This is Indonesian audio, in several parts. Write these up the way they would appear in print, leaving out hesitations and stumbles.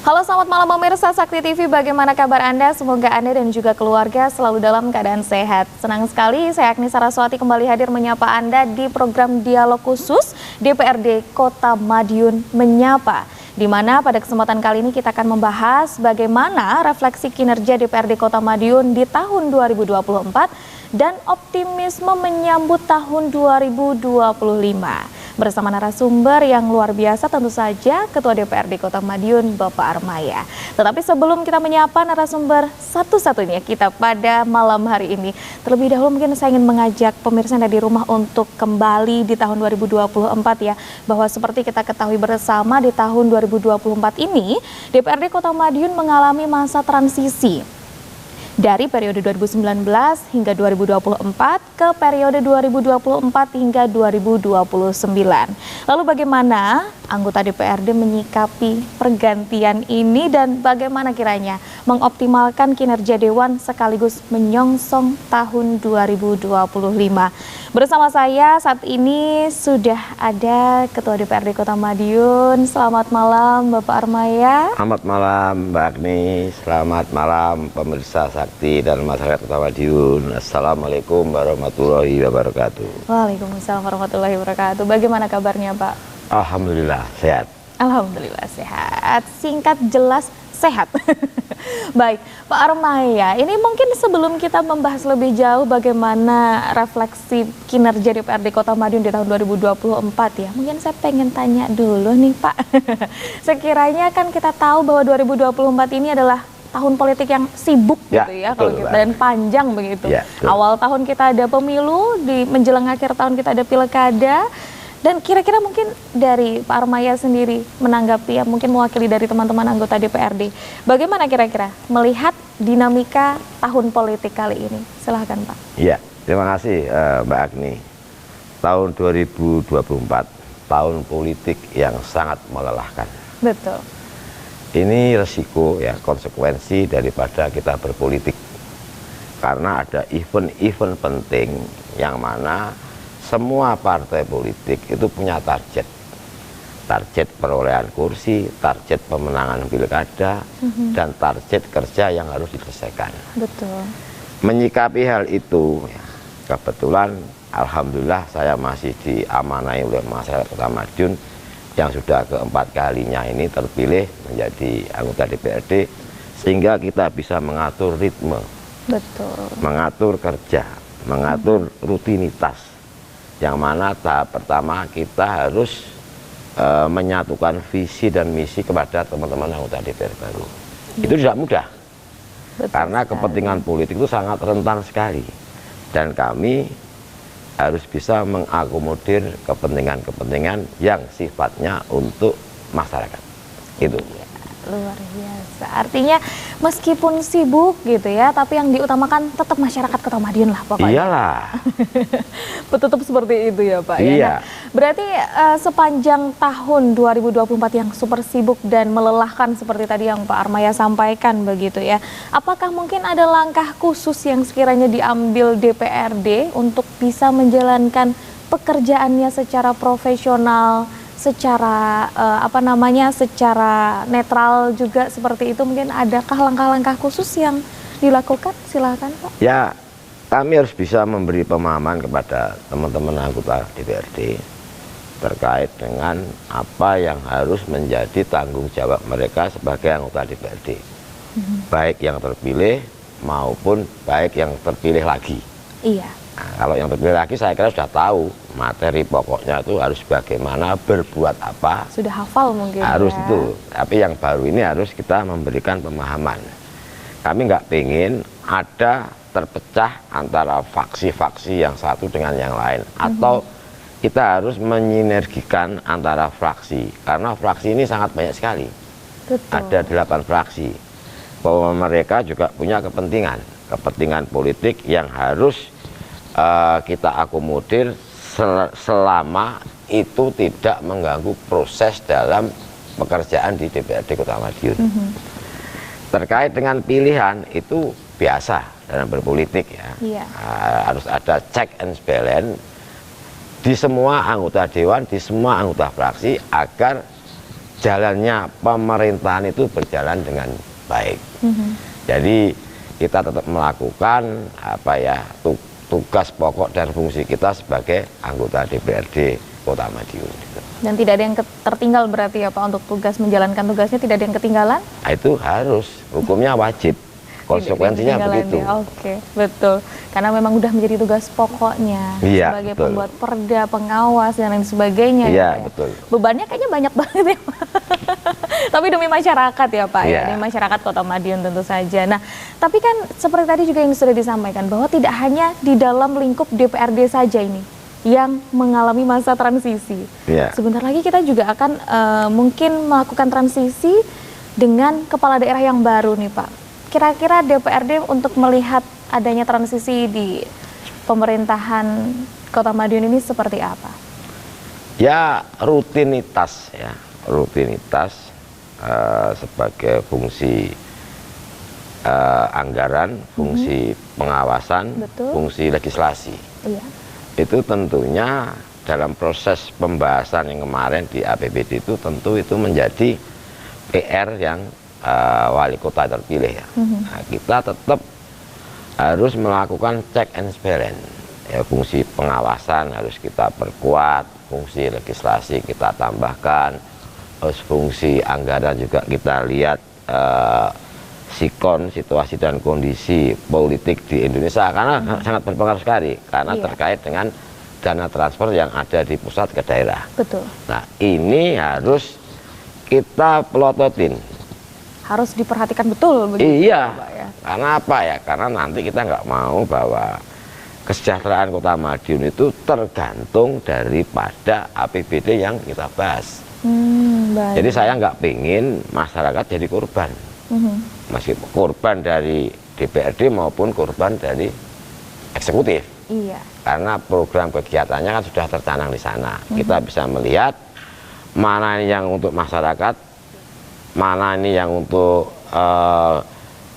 Halo, selamat malam pemirsa Sakti TV. Bagaimana kabar Anda? Semoga Anda dan juga keluarga selalu dalam keadaan sehat. Senang sekali saya Agni Saraswati kembali hadir menyapa Anda di program Dialog Khusus DPRD Kota Madiun Menyapa. Di mana pada kesempatan kali ini kita akan membahas bagaimana refleksi kinerja DPRD Kota Madiun di tahun 2024 dan optimisme menyambut tahun 2025. Bersama narasumber yang luar biasa tentu saja Ketua DPRD Kota Madiun Bapak Armaya. Tetapi sebelum kita menyapa narasumber satu-satunya kita pada malam hari ini, terlebih dahulu mungkin saya ingin mengajak pemirsa yang ada di rumah untuk kembali di tahun 2024 ya, bahwa seperti kita ketahui bersama di tahun 2024 ini DPRD Kota Madiun mengalami masa transisi dari periode 2019 hingga 2024 ke periode 2024 hingga 2029. Lalu bagaimana anggota DPRD menyikapi pergantian ini dan bagaimana kiranya mengoptimalkan kinerja Dewan sekaligus menyongsong tahun 2025. Bersama saya saat ini sudah ada Ketua DPRD Kota Madiun. Selamat malam Bapak Armaya. Selamat malam Mbak Agni, selamat malam pemirsa Sakti dan masyarakat Kota Madiun. Assalamualaikum warahmatullahi wabarakatuh. Waalaikumsalam warahmatullahi wabarakatuh. Bagaimana kabarnya Pak? Alhamdulillah sehat. Alhamdulillah sehat. Singkat, jelas, sehat. Baik, Pak Armaya, ini mungkin sebelum kita membahas lebih jauh bagaimana refleksi kinerja DPRD Kota Madiun di tahun 2024 ya, mungkin saya pengen tanya dulu nih Pak. Sekiranya kan kita tahu bahwa 2024 ini adalah tahun politik yang sibuk gitu ya, kalau kita, dan panjang begitu. Ya, awal tahun kita ada pemilu, di menjelang akhir tahun kita ada pilkada. Dan kira-kira mungkin dari Pak Armaya sendiri menanggapi ya, mungkin mewakili dari teman-teman anggota DPRD, bagaimana kira-kira melihat dinamika tahun politik kali ini? Silahkan Pak. Iya, terima kasih Mbak Agni. Tahun 2024, tahun politik yang sangat melelahkan. Betul. Ini resiko ya, konsekuensi daripada kita berpolitik. Karena ada event-event penting yang mana semua partai politik itu punya target perolehan kursi, target pemenangan pilkada, dan target kerja yang harus diselesaikan. Betul. Menyikapi hal itu, ya, kebetulan alhamdulillah saya masih diamanai oleh masyarakat Kota Madiun yang sudah keempat kalinya ini terpilih menjadi anggota DPRD, sehingga kita bisa mengatur ritme, betul, mengatur kerja, mengatur rutinitas. Yang mana tahap pertama kita harus menyatukan visi dan misi kepada teman-teman anggota DPR baru. Itu tidak mudah. Betul, karena kepentingan politik itu sangat rentan sekali. Dan kami harus bisa mengakomodir kepentingan-kepentingan yang sifatnya untuk masyarakat. Itu. Luar biasa. Artinya meskipun sibuk gitu ya, tapi yang diutamakan tetap masyarakat Kota Madiun lah pokoknya. Iyalah. Tetap seperti itu ya Pak. Iya. Ya? Nah, berarti sepanjang tahun 2024 yang super sibuk dan melelahkan seperti tadi yang Pak Armaya sampaikan begitu ya. Apakah mungkin ada langkah khusus yang sekiranya diambil DPRD untuk bisa menjalankan pekerjaannya secara profesional, secara secara netral juga seperti itu? Mungkin adakah langkah-langkah khusus yang dilakukan? Silakan Pak. Ya, kami harus bisa memberi pemahaman kepada teman-teman anggota DPRD terkait dengan apa yang harus menjadi tanggung jawab mereka sebagai anggota DPRD, baik yang terpilih maupun baik yang terpilih lagi. Iya. Nah, kalau yang terpilih lagi saya kira sudah tahu materi pokoknya itu harus bagaimana, berbuat apa. Sudah hafal mungkin. Harus ya. Itu. Tapi yang baru ini harus kita memberikan pemahaman. Kami nggak pengen ada terpecah antara faksi-faksi yang satu dengan yang lain. Atau kita harus menyinergikan antara fraksi. Karena fraksi ini sangat banyak sekali. Betul. Ada 8 fraksi. Bahwa mereka juga punya kepentingan politik yang harus kita akomodir selama itu tidak mengganggu proses dalam pekerjaan di DPRD Kota Madiun. Terkait dengan pilihan itu biasa dalam berpolitik ya. Harus ada check and balance di semua anggota dewan, di semua anggota fraksi agar jalannya pemerintahan itu berjalan dengan baik. Jadi kita tetap melakukan tugas pokok dan fungsi kita sebagai anggota DPRD Kota Madiun. Gitu. Dan tidak ada yang tertinggal berarti ya Pak untuk tugas menjalankan tugasnya, tidak ada yang ketinggalan? Nah, itu harus, hukumnya wajib. Konsekuensinya begitu. Ya. Oke, betul. Karena memang udah menjadi tugas pokoknya sebagai betul. Pembuat perda, pengawas dan lain sebagainya. Iya, ya, betul. Bebannya kayaknya banyak banget ya Pak. Tapi demi masyarakat ya Pak, ya, demi masyarakat Kota Madiun tentu saja. Nah, tapi kan seperti tadi juga yang sudah disampaikan bahwa tidak hanya di dalam lingkup DPRD saja ini yang mengalami masa transisi. Sebentar lagi kita juga akan mungkin melakukan transisi dengan kepala daerah yang baru nih Pak. Kira-kira DPRD untuk melihat adanya transisi di pemerintahan Kota Madiun ini seperti apa? Ya rutinitas ya, rutinitas sebagai fungsi anggaran, fungsi pengawasan, betul. Fungsi legislasi. Iya. Itu tentunya dalam proses pembahasan yang kemarin di APBD itu tentu itu menjadi PR yang wali kota terpilih ya. Nah, kita tetap harus melakukan check and balance. Ya, fungsi pengawasan harus kita perkuat, fungsi legislasi kita tambahkan, terus fungsi anggaran juga kita lihat sikon, situasi dan kondisi politik di Indonesia karena sangat berpengaruh sekali karena terkait dengan dana transfer yang ada di pusat ke daerah. Betul. Nah, ini harus kita pelototin. Harus diperhatikan betul begitu. Iya, Pak, ya. Karena apa ya? Karena nanti kita nggak mau bahwa kesejahteraan Kota Madiun itu tergantung daripada APBD yang kita bahas. Jadi saya nggak pingin masyarakat jadi korban, meskipun korban dari DPRD maupun korban dari eksekutif. Iya. Karena program kegiatannya kan sudah tercanang di sana. Kita bisa melihat mana yang untuk masyarakat, mana ini yang untuk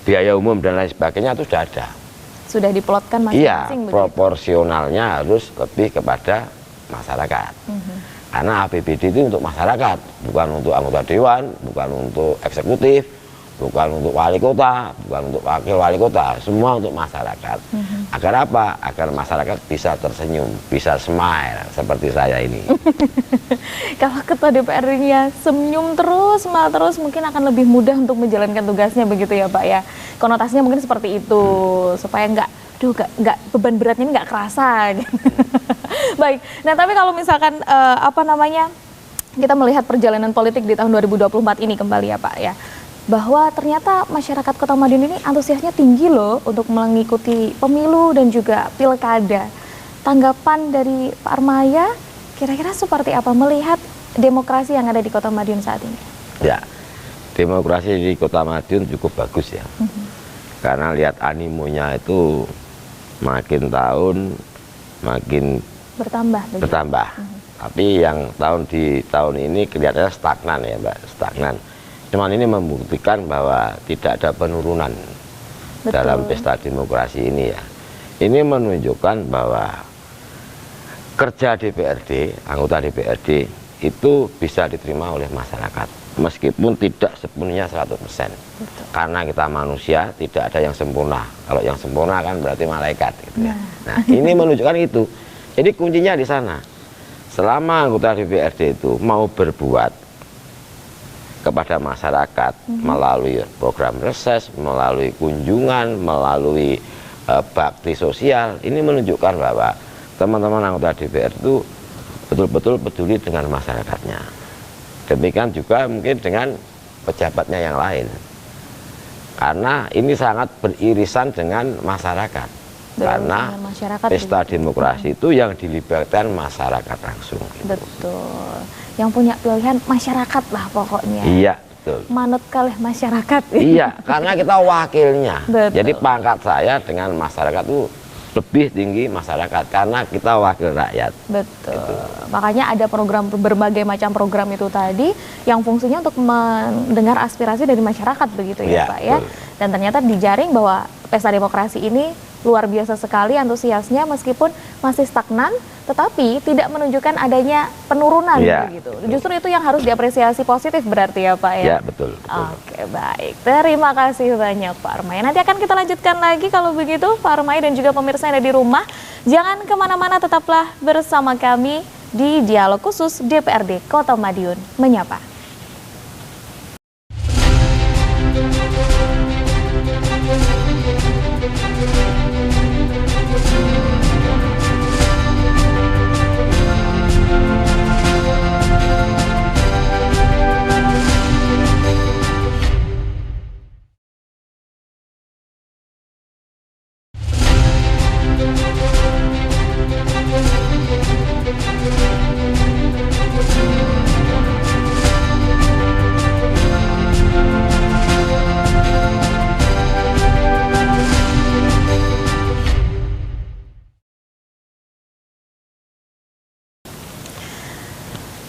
biaya umum dan lain sebagainya itu sudah ada. Sudah diplotkan masing-masing. Iya, proporsionalnya harus lebih kepada masyarakat. Karena APBD itu untuk masyarakat, bukan untuk anggota dewan, bukan untuk eksekutif, bukan untuk wali kota, bukan untuk wakil wali kota, semua untuk masyarakat. Agar apa? Agar masyarakat bisa tersenyum, bisa smile seperti saya ini. Kalau ketua DPR-nya senyum terus, smile terus, mungkin akan lebih mudah untuk menjalankan tugasnya begitu ya Pak ya. Konotasinya mungkin seperti itu, supaya nggak beban beratnya ini nggak kerasa. Gitu. Baik, nah tapi kalau misalkan kita melihat perjalanan politik di tahun 2024 ini kembali ya Pak ya, bahwa ternyata masyarakat Kota Madiun ini antusiasnya tinggi loh untuk mengikuti pemilu dan juga pilkada. Tanggapan dari Pak Armaya kira-kira seperti apa melihat demokrasi yang ada di Kota Madiun saat ini? Ya, demokrasi di Kota Madiun cukup bagus ya. Karena lihat animonya itu makin tahun makin bertambah. Tapi yang tahun ini kelihatannya stagnan ya Mbak, stagnan. Cuman ini membuktikan bahwa tidak ada penurunan. Betul. Dalam pesta demokrasi ini ya. Ini menunjukkan bahwa kerja DPRD, anggota DPRD itu bisa diterima oleh masyarakat. Meskipun tidak sepenuhnya 100%. Betul. Karena kita manusia, tidak ada yang sempurna. Kalau yang sempurna kan berarti malaikat gitu ya. Nah, ini menunjukkan itu. Jadi kuncinya di sana. Selama anggota DPRD itu mau berbuat kepada masyarakat melalui program reses, melalui kunjungan, melalui bakti sosial, ini menunjukkan bahwa teman-teman anggota DPR itu betul-betul peduli dengan masyarakatnya. Demikian juga mungkin dengan pejabatnya yang lain. Karena ini sangat beririsan dengan masyarakat. Karena pesta demokrasi itu yang dilibatkan masyarakat langsung. Gitu. Betul. Yang punya pilihan masyarakat lah pokoknya. Iya, betul. Manut kalih masyarakat. Iya, karena kita wakilnya. Betul. Jadi pangkat saya dengan masyarakat itu lebih tinggi masyarakat karena kita wakil rakyat. Betul. Gitu. Makanya ada program, berbagai macam program itu tadi yang fungsinya untuk mendengar aspirasi dari masyarakat begitu ya Pak ya. Betul. Dan ternyata dijaring bahwa pesta demokrasi ini luar biasa sekali antusiasnya meskipun masih stagnan, tetapi tidak menunjukkan adanya penurunan begitu. Justru itu yang harus diapresiasi positif berarti ya Pak ya? Ya, betul. Oke, baik. Terima kasih banyak Pak Armay. Nanti akan kita lanjutkan lagi kalau begitu Pak Armay dan juga pemirsa yang ada di rumah. Jangan kemana-mana, tetaplah bersama kami di Dialog Khusus DPRD Kota Madiun Menyapa.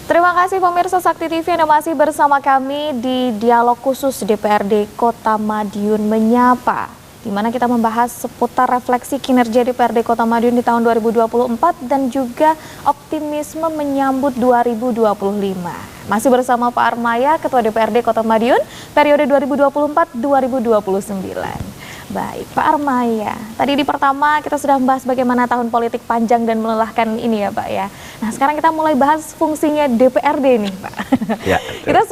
Terima kasih pemirsa Sakti TV, Anda masih bersama kami di Dialog Khusus DPRD Kota Madiun Menyapa, di mana kita membahas seputar refleksi kinerja DPRD Kota Madiun di tahun 2024 dan juga optimisme menyambut 2025. Masih bersama Pak Armaya, Ketua DPRD Kota Madiun, periode 2024-2029. Baik, Pak Armaya, tadi di pertama kita sudah membahas bagaimana tahun politik panjang dan melelahkan ini ya Pak ya. Nah sekarang kita mulai bahas fungsinya DPRD nih Pak. Ya, kita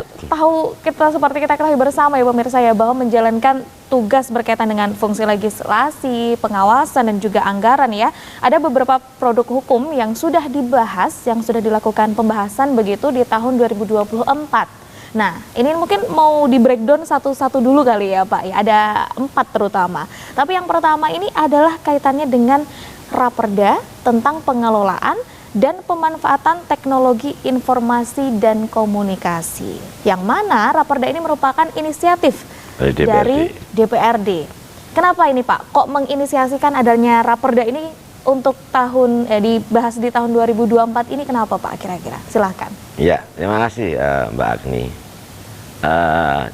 seperti kita ketahui bersama ya pemirsa ya, bahwa menjalankan tugas berkaitan dengan fungsi legislasi, pengawasan dan juga anggaran ya. Ada beberapa produk hukum yang sudah dibahas, yang sudah dilakukan pembahasan begitu di tahun 2024. Nah, ini mungkin mau di breakdown satu-satu dulu kali ya Pak, ya ada 4 terutama. Tapi yang pertama ini adalah kaitannya dengan Raperda tentang pengelolaan dan pemanfaatan teknologi informasi dan komunikasi. Yang mana Raperda ini merupakan inisiatif dari DPRD. Kenapa ini Pak? Kok menginisiasikan adanya Raperda ini untuk dibahas di tahun 2024 ini, kenapa Pak kira-kira? Silahkan. Ya, terima kasih Mbak Agni.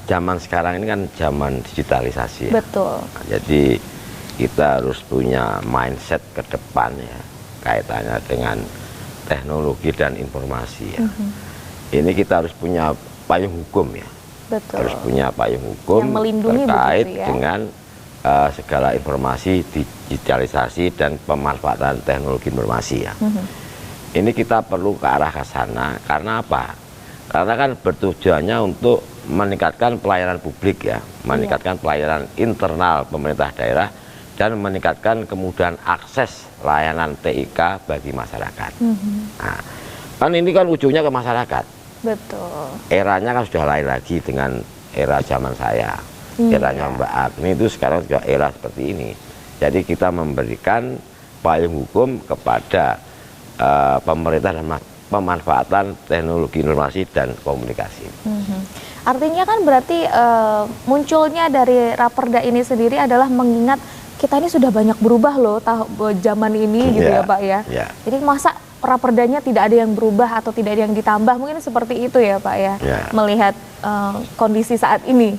Zaman sekarang ini kan zaman digitalisasi ya. Betul. Jadi kita harus punya mindset ke depan ya, kaitannya dengan teknologi dan informasi ya. Ini kita harus punya payung hukum ya. Betul. Harus punya payung hukum yang melindungi terkait ya, dengan segala informasi, digitalisasi dan pemanfaatan teknologi informasi ya. Ini kita perlu ke arah ke sana. Karena apa? Karena kan bertujuannya untuk meningkatkan pelayanan publik ya, meningkatkan pelayanan internal pemerintah daerah dan meningkatkan kemudahan akses layanan TIK bagi masyarakat. Nah, kan ini kan ujungnya ke masyarakat. Betul. Eranya kan sudah lain lagi dengan era zaman saya. Eranya Mbak Agni itu sekarang juga era seperti ini. Jadi kita memberikan payung hukum kepada pemerintah dan pemanfaatan teknologi informasi dan komunikasi. Artinya kan berarti munculnya dari Raperda ini sendiri adalah mengingat kita ini sudah banyak berubah loh zaman ini gitu ya Pak ya. Jadi masa Raperdanya tidak ada yang berubah atau tidak ada yang ditambah, mungkin seperti itu ya Pak ya, melihat kondisi saat ini.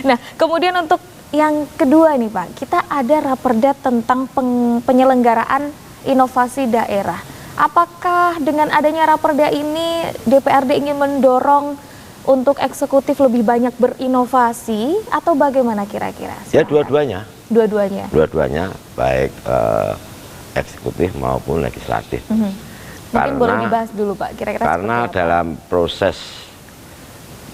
Nah kemudian untuk yang kedua nih Pak, kita ada Raperda tentang penyelenggaraan inovasi daerah. Apakah dengan adanya Raperda ini DPRD ingin mendorong untuk eksekutif lebih banyak berinovasi atau bagaimana kira-kira? Ya dua-duanya. Dua-duanya. Dua-duanya, baik eksekutif maupun legislatif. Mungkin boleh dibahas dulu Pak, kira-kira. Karena dalam proses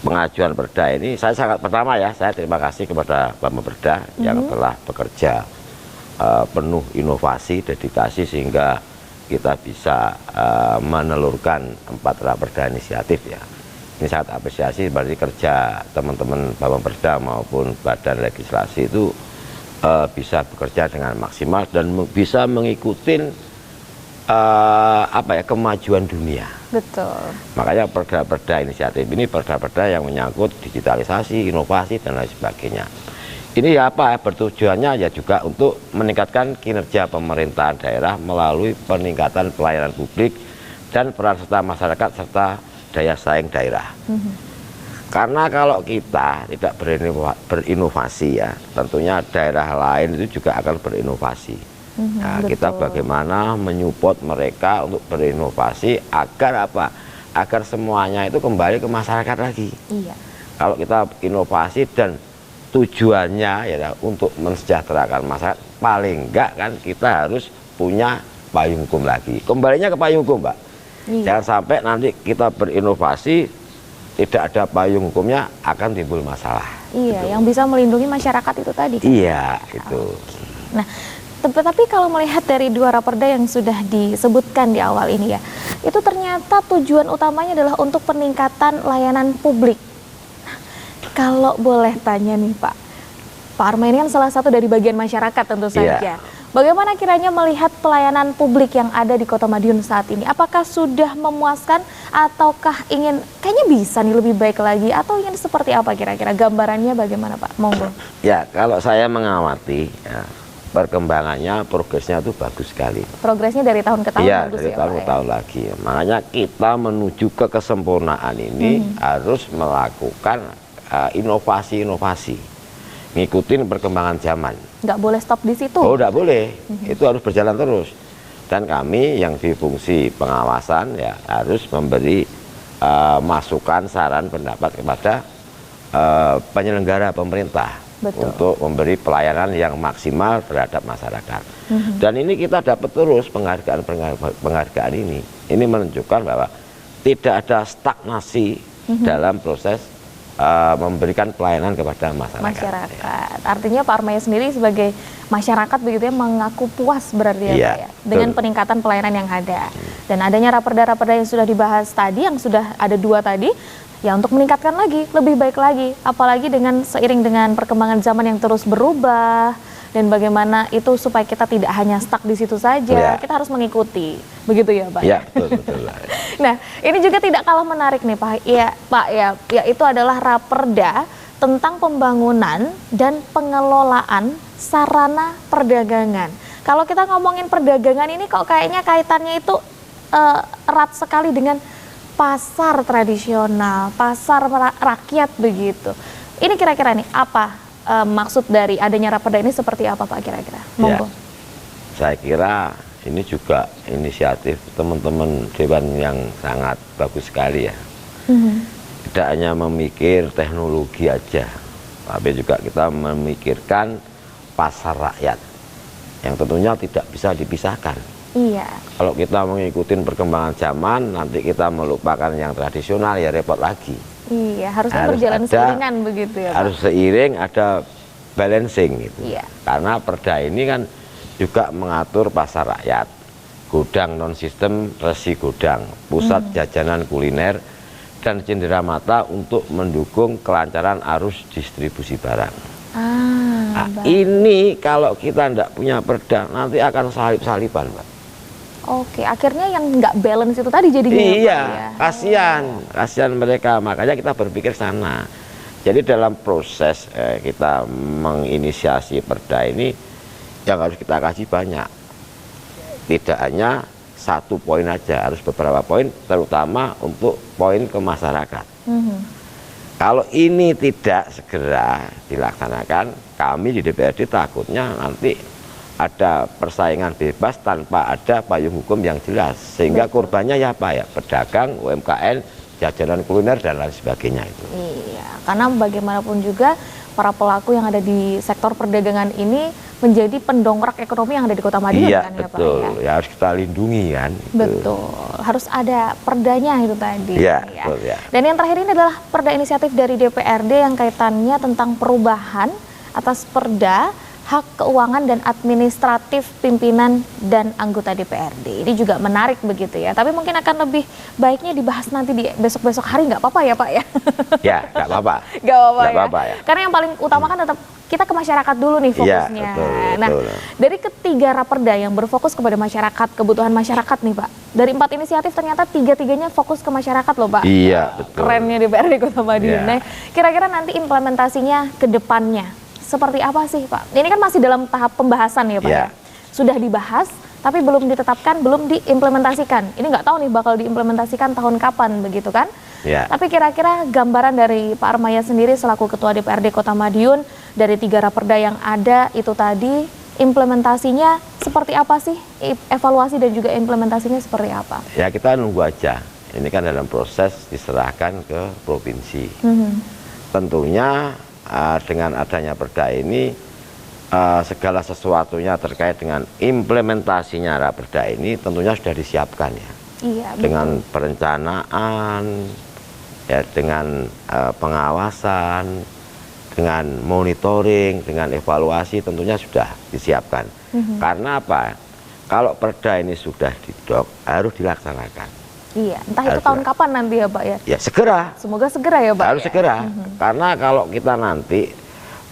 pengajuan perda ini, saya terima kasih kepada Pak Perda yang telah bekerja penuh inovasi, dedikasi sehingga kita bisa menelurkan 4 Raperda inisiatif ya. Ini sangat apresiasi, berarti kerja teman-teman Bapak Perda maupun badan legislasi itu bisa bekerja dengan maksimal dan bisa mengikuti kemajuan dunia. Betul. Makanya perda-perda inisiatif ini perda-perda yang menyangkut digitalisasi, inovasi dan lain sebagainya. Ini ya bertujuannya ya juga untuk meningkatkan kinerja pemerintahan daerah melalui peningkatan pelayanan publik dan peran serta masyarakat serta daya saing daerah. Karena kalau kita tidak berinovasi ya, tentunya daerah lain itu juga akan berinovasi. Nah, kita bagaimana menyupport mereka untuk berinovasi agar apa? Agar semuanya itu kembali ke masyarakat lagi. Iya. Kalau kita inovasi dan tujuannya ya untuk mensejahterakan masyarakat, paling enggak kan kita harus punya payung hukum lagi. Kembalinya ke payung hukum, Mbak. Iya. Jangan sampai nanti kita berinovasi tidak ada payung hukumnya, akan timbul masalah. Iya, gitu. yang bisa melindungi masyarakat itu tadi. Kan? Iya, itu. Nah, tapi kalau melihat dari dua raperda yang sudah disebutkan di awal ini ya, itu ternyata tujuan utamanya adalah untuk peningkatan layanan publik. Nah, kalau boleh tanya nih Pak Arma ini kan salah satu dari bagian masyarakat tentu saja. Iya. Bagaimana kiranya melihat pelayanan publik yang ada di Kota Madiun saat ini? Apakah sudah memuaskan ataukah ingin kayaknya bisa nih lebih baik lagi atau ingin seperti apa kira-kira? Gambarannya bagaimana Pak? Monggo. Ya, kalau saya mengamati ya, perkembangannya, progresnya itu bagus sekali. Progresnya dari tahun ke tahun Iya, bagus dari ya tahun Pak ke tahun lagi. Makanya kita menuju ke kesempurnaan ini harus melakukan inovasi-inovasi. Ngikutin perkembangan zaman. Nggak boleh stop di situ. Oh, nggak boleh. Itu harus berjalan terus. Dan kami yang di fungsi pengawasan ya harus memberi masukan, saran, pendapat kepada penyelenggara pemerintah. Betul. Untuk memberi pelayanan yang maksimal terhadap masyarakat. Dan ini kita dapat terus penghargaan ini. Ini menunjukkan bahwa tidak ada stagnasi dalam proses memberikan pelayanan kepada masyarakat. Artinya Pak Armaya sendiri sebagai masyarakat begitu ya mengaku puas berarti ya, Iya, Pak ya dengan betul. peningkatan pelayanan yang ada. Dan adanya raperda-raperda yang sudah dibahas tadi, yang sudah ada 2 tadi, ya untuk meningkatkan lagi, lebih baik lagi. Apalagi dengan seiring dengan perkembangan zaman yang terus berubah. Dan bagaimana itu supaya kita tidak hanya stuck di situ saja, kita harus mengikuti, begitu ya Pak? Iya, betul. Nah, ini juga tidak kalah menarik nih Pak. Ya, Pak ya itu adalah raperda tentang pembangunan dan pengelolaan sarana perdagangan. Kalau kita ngomongin perdagangan ini kok kayaknya kaitannya itu erat sekali dengan pasar tradisional, pasar rakyat begitu. Ini kira-kira nih apa maksud dari adanya raperda ini seperti apa Pak kira-kira? Monggo. Ya, saya kira ini juga inisiatif teman-teman Dewan yang sangat bagus sekali ya. Tidak hanya memikir teknologi aja, tapi juga kita memikirkan pasar rakyat yang tentunya tidak bisa dipisahkan. Iya. Kalau kita mengikuti perkembangan zaman, nanti kita melupakan yang tradisional ya repot lagi. Iya, harusnya Harus berjalan ada, seiringan begitu ya Pak? Harus seiring, ada balancing gitu. Iya. Karena perda ini kan juga mengatur pasar rakyat, gudang non sistem, resi gudang, pusat jajanan kuliner, dan cenderamata untuk mendukung kelancaran arus distribusi barang. Nah, ini kalau kita tidak punya perda nanti akan salip-saliban, Pak. Oke, akhirnya yang nggak balance itu tadi jadinya. Iya, Pak, ya? kasihan mereka. Makanya kita berpikir sana. Jadi dalam proses kita menginisiasi perda ini yang harus kita kaji banyak. Tidak hanya satu poin aja, harus beberapa poin, terutama untuk poin ke masyarakat. Kalau ini tidak segera dilaksanakan, kami di DPRD takutnya nanti ada persaingan bebas tanpa ada payung hukum yang jelas, sehingga korbannya ya apa ya, pedagang, UMKM, jajanan kuliner dan lain sebagainya itu. Iya, karena bagaimanapun juga para pelaku yang ada di sektor perdagangan ini menjadi pendongkrak ekonomi yang ada di Kota Madiun Iya, kan betul. ya Pak ya? Ya harus kita lindungi kan. Betul, harus ada perdanya itu tadi. Iya, ya. betul ya. Dan yang terakhir ini adalah perda inisiatif dari DPRD yang kaitannya tentang perubahan atas perda hak keuangan dan administratif pimpinan dan anggota DPRD. Ini juga menarik begitu ya. Tapi mungkin akan lebih baiknya dibahas nanti di besok-besok hari, nggak apa-apa ya Pak ya? Ya, nggak apa-apa. Nggak apa-apa ya. Karena yang paling utama kan tetap kita ke masyarakat dulu nih fokusnya. Ya, betul. Nah, dari ketiga raperda yang berfokus kepada masyarakat, kebutuhan masyarakat nih Pak. Dari 4 inisiatif ternyata 3-tiganya fokus ke masyarakat loh Pak. Iya, betul. Kerennya DPRD Kota Madiun. Ya. Nah, kira-kira nanti implementasinya ke depannya seperti apa sih Pak? Ini kan masih dalam tahap pembahasan ya Pak ya. Sudah dibahas, tapi belum ditetapkan, belum diimplementasikan. Ini nggak tahu nih bakal diimplementasikan tahun kapan begitu kan? Ya. Tapi kira-kira gambaran dari Pak Armaya sendiri selaku Ketua DPRD Kota Madiun dari 3 raperda yang ada itu tadi, implementasinya seperti apa sih? Evaluasi dan juga implementasinya seperti apa? Ya kita nunggu aja. Ini kan dalam proses diserahkan ke provinsi. Tentunya dengan adanya perda ini segala sesuatunya terkait dengan implementasinya raperda ini tentunya sudah disiapkan ya. Iya, dengan perencanaan, ya dengan pengawasan, dengan monitoring, dengan evaluasi tentunya sudah disiapkan. Karena apa? Kalau perda ini sudah didok harus dilaksanakan. Iya, entah itu tahun kapan nanti ya Pak ya? Ya segera. Semoga segera ya Pak. Harus segera. Karena kalau kita nanti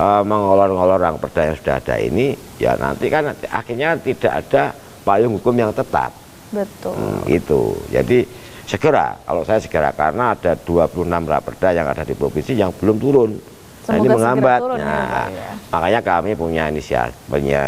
mengolor-ngolor perda yang sudah ada ini, ya nanti kan akhirnya tidak ada payung hukum yang tetap. Betul. Itu. Jadi segera, kalau saya segera karena ada 26 raperda yang ada di provinsi yang belum turun. Nah, ini menghambat. Turun, nah, ya. Makanya kami punya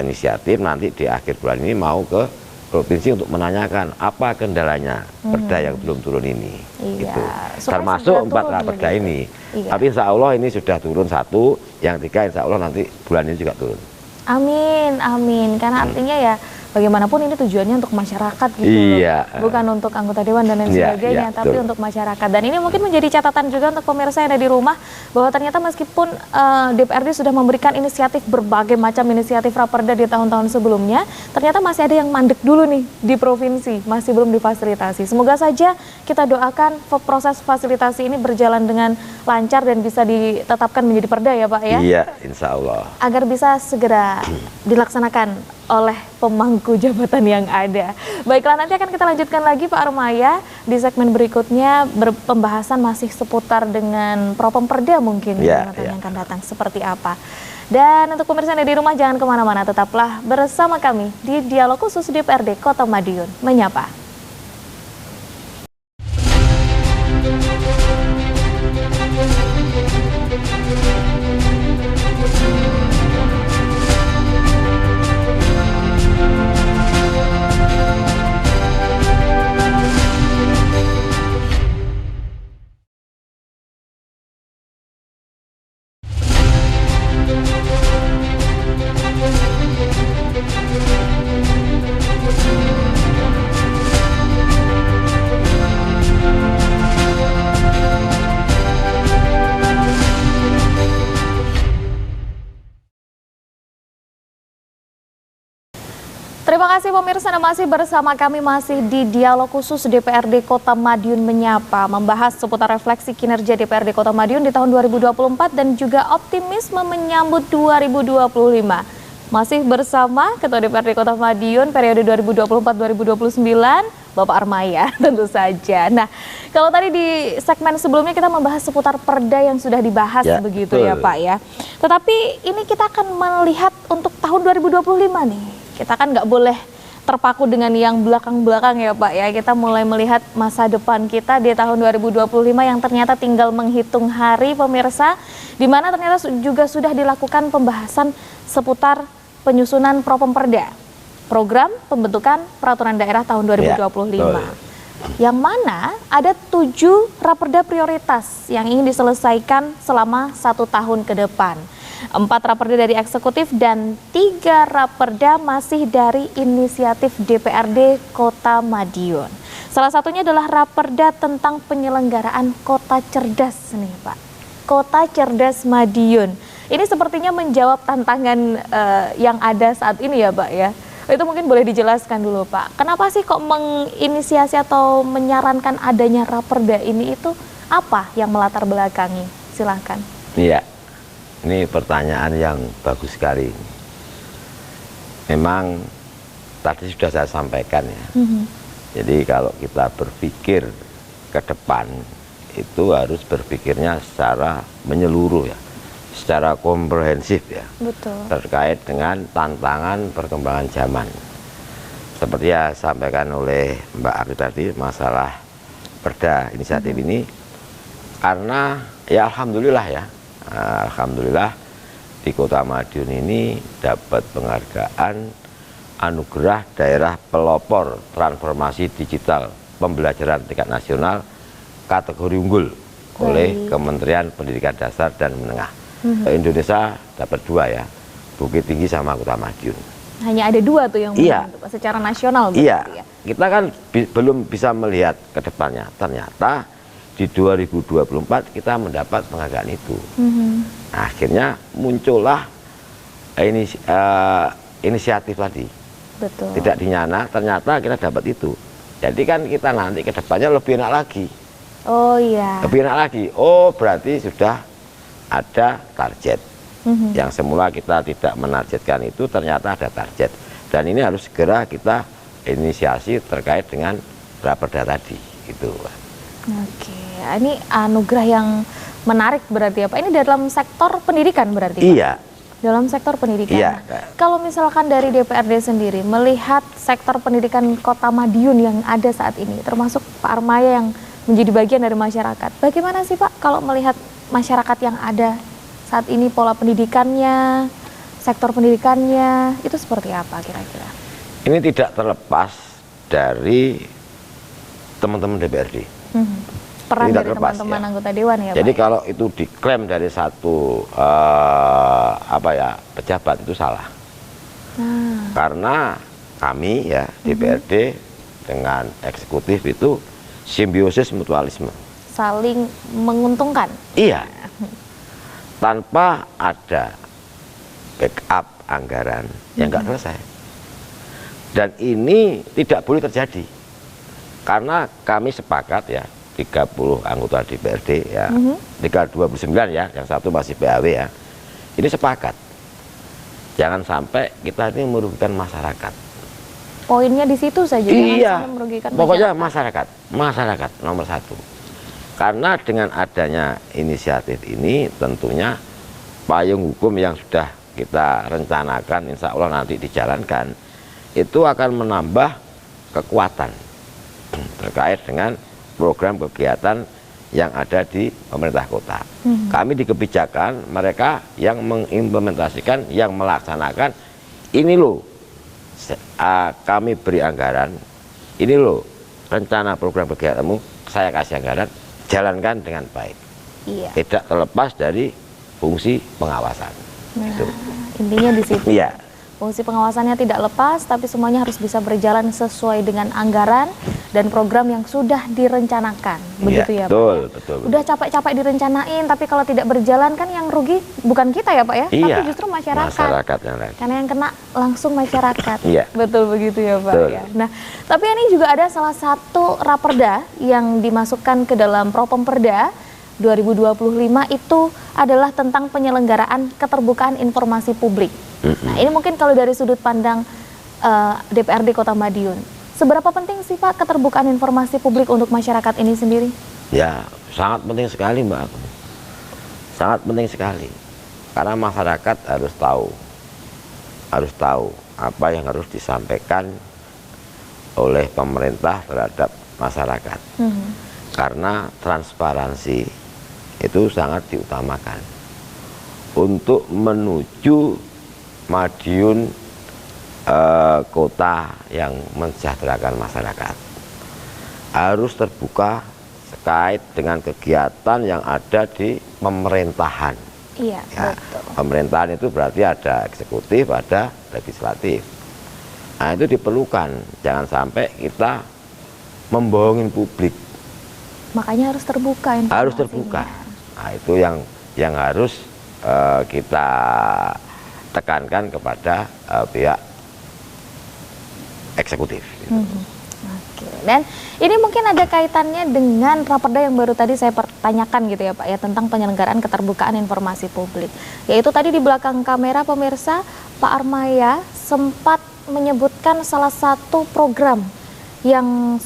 inisiatif nanti di akhir bulan ini mau ke provinsi untuk menanyakan apa kendalanya perda yang belum turun ini. Iya. Gitu. Supaya Termasuk 4 turun raperda begitu. ini. Iya. Tapi insya Allah ini sudah turun 1, yang 3 insya Allah nanti bulan ini juga turun. Amin, amin. Karena artinya ya bagaimanapun ini tujuannya untuk masyarakat gitu Iya. loh. Bukan untuk anggota dewan dan lain Iya, sebagainya, iya, tapi betul. untuk masyarakat. Dan ini mungkin menjadi catatan juga untuk pemirsa yang ada di rumah, bahwa ternyata meskipun DPRD sudah memberikan inisiatif, berbagai macam inisiatif raperda di tahun-tahun sebelumnya, ternyata masih ada yang mandek dulu nih di provinsi, masih belum difasilitasi. Semoga saja kita doakan proses fasilitasi ini berjalan dengan lancar dan bisa ditetapkan menjadi perda ya Pak ya. Iya, insya Allah. Agar bisa segera dilaksanakan oleh pemangku jabatan yang ada. Baiklah, nanti akan kita lanjutkan lagi Pak Armaya di segmen berikutnya. Pembahasan masih seputar dengan Propemperda mungkin Ya, yang akan datang seperti apa. Dan untuk pemirsa yang ada di rumah jangan kemana-mana, tetaplah bersama kami di Dialog Khusus DPRD Kota Madiun Menyapa. Terima kasih pemirsa, Anda masih bersama kami masih di Dialog Khusus DPRD Kota Madiun Menyapa, membahas seputar refleksi kinerja DPRD Kota Madiun di tahun 2024 dan juga optimisme menyambut 2025. Masih bersama Ketua DPRD Kota Madiun periode 2024-2029, Bapak Armaya tentu saja. Nah, kalau tadi di segmen sebelumnya kita membahas seputar perda yang sudah dibahas Ya, begitu betul. ya Pak ya. Tetapi ini kita akan melihat untuk tahun 2025 nih. Kita kan nggak boleh terpaku dengan yang belakang-belakang ya Pak ya. Kita mulai melihat masa depan kita di tahun 2025 yang ternyata tinggal menghitung hari pemirsa, di mana ternyata juga sudah dilakukan pembahasan seputar penyusunan Propemperda, program pembentukan peraturan daerah tahun 2025. Ya, yang mana ada 7 raperda prioritas yang ingin diselesaikan selama 1 tahun ke depan. 4 raperda dari eksekutif dan 3 raperda masih dari inisiatif DPRD Kota Madiun. Salah satunya adalah raperda tentang penyelenggaraan kota cerdas nih Pak. Kota Cerdas Madiun. Ini sepertinya menjawab tantangan yang ada saat ini ya Pak ya. Itu mungkin boleh dijelaskan dulu Pak. Kenapa sih kok menginisiasi atau menyarankan adanya raperda ini, itu apa yang melatar belakangi? Silahkan. Iya. Ini pertanyaan yang bagus sekali. Memang tadi sudah saya sampaikan ya. Jadi kalau kita berpikir ke depan itu harus berpikirnya secara menyeluruh ya, secara komprehensif ya. Betul. Terkait dengan tantangan perkembangan zaman. Seperti ya sampaikan oleh Mbak Ari tadi masalah perda inisiatif ini, karena ya alhamdulillah ya. Alhamdulillah di Kota Madiun ini dapat penghargaan anugerah daerah pelopor transformasi digital pembelajaran tingkat nasional kategori unggul oleh Kementerian Pendidikan Dasar dan Menengah. Indonesia dapat 2 ya, Bukit Tinggi sama Kota Madiun. Hanya ada 2 tuh yang Iya. menang, secara nasional. Iya, ya? kita kan belum bisa melihat ke depannya. Ternyata di 2024 kita mendapat penghargaan itu. Akhirnya muncullah inisiatif tadi. Betul. Tidak dinyana, ternyata kita dapat itu. Jadi kan kita nanti ke depannya lebih enak lagi. Oh iya. Lebih enak lagi. Oh berarti sudah ada target. Yang semula kita tidak menargetkan itu, ternyata ada target. Dan ini harus segera kita inisiasi terkait dengan raperda tadi. Gitu. Oke, ini anugerah yang menarik berarti ya Pak. Ini dalam sektor pendidikan berarti Pak? Iya. Dalam sektor pendidikan. Iya. Nah, kalau misalkan dari DPRD sendiri melihat sektor pendidikan Kota Madiun yang ada saat ini, termasuk Pak Armaya yang menjadi bagian dari masyarakat, bagaimana sih Pak kalau melihat masyarakat yang ada saat ini, pola pendidikannya, sektor pendidikannya, itu seperti apa kira-kira? Ini tidak terlepas dari teman-teman DPRD. Peran Tidak dari terlepas, teman-teman ya. anggota Dewan ya Jadi Pak? kalau itu diklaim dari satu pejabat itu salah. Karena kami ya DPRD dengan eksekutif itu simbiosis mutualisme. Saling menguntungkan. Iya. Tanpa ada backup anggaran yang nggak selesai. Dan ini tidak boleh terjadi. Karena kami sepakat ya 30 anggota DPRD ya, 29 ya, yang satu masih PAW ya. Ini sepakat. Jangan sampai kita ini merugikan masyarakat. Poinnya di situ saja. Iya. Jangan merugikan Pokoknya masyarakat nomor 1. Karena dengan adanya inisiatif ini tentunya payung hukum yang sudah kita rencanakan insya Allah nanti dijalankan itu akan menambah kekuatan terkait dengan program kegiatan yang ada di pemerintah kota. Kami di kebijakan mereka yang mengimplementasikan, yang melaksanakan, ini loh kami beri anggaran, ini loh rencana program kegiatanmu, saya kasih anggaran, jalankan dengan baik. Iya. Tidak terlepas dari fungsi pengawasan. Nah, Itu. intinya di situ. Iya. Fungsi pengawasannya tidak lepas, tapi semuanya harus bisa berjalan sesuai dengan anggaran dan program yang sudah direncanakan. Begitu ya Pak? Betul. Udah capek-capek direncanain, tapi kalau tidak berjalan kan yang rugi bukan kita ya Pak ya, Iya, tapi justru masyarakat. Masyarakat yang lain. Karena yang kena langsung masyarakat. Iya. Betul begitu ya Pak. Betul. Ya. Nah, tapi ini juga ada salah satu raperda yang dimasukkan ke dalam Propemperda 2025 itu adalah tentang penyelenggaraan keterbukaan informasi publik. Nah, ini mungkin kalau dari sudut pandang DPRD Kota Madiun, seberapa penting sih Pak keterbukaan informasi publik untuk masyarakat ini sendiri? Ya, sangat penting sekali Mbak. Sangat penting sekali. Karena masyarakat harus tahu apa yang harus disampaikan oleh pemerintah terhadap masyarakat. Karena transparansi itu sangat diutamakan untuk menuju Madiun kota yang mensejahterakan masyarakat. Harus terbuka terkait dengan kegiatan yang ada di pemerintahan. Iya, Ya, betul. pemerintahan itu berarti ada eksekutif, ada legislatif. Nah, itu diperlukan. Jangan sampai kita membohongin publik. Makanya harus terbuka informasinya. Harus terbuka. Nah, itu yang harus kita tekankan kepada pihak eksekutif. Oke. Dan ini mungkin ada kaitannya dengan raperda yang baru tadi saya pertanyakan gitu ya Pak ya, tentang penyelenggaraan keterbukaan informasi publik. Yaitu tadi di belakang kamera pemirsa, Pak Armaya sempat menyebutkan salah satu program yang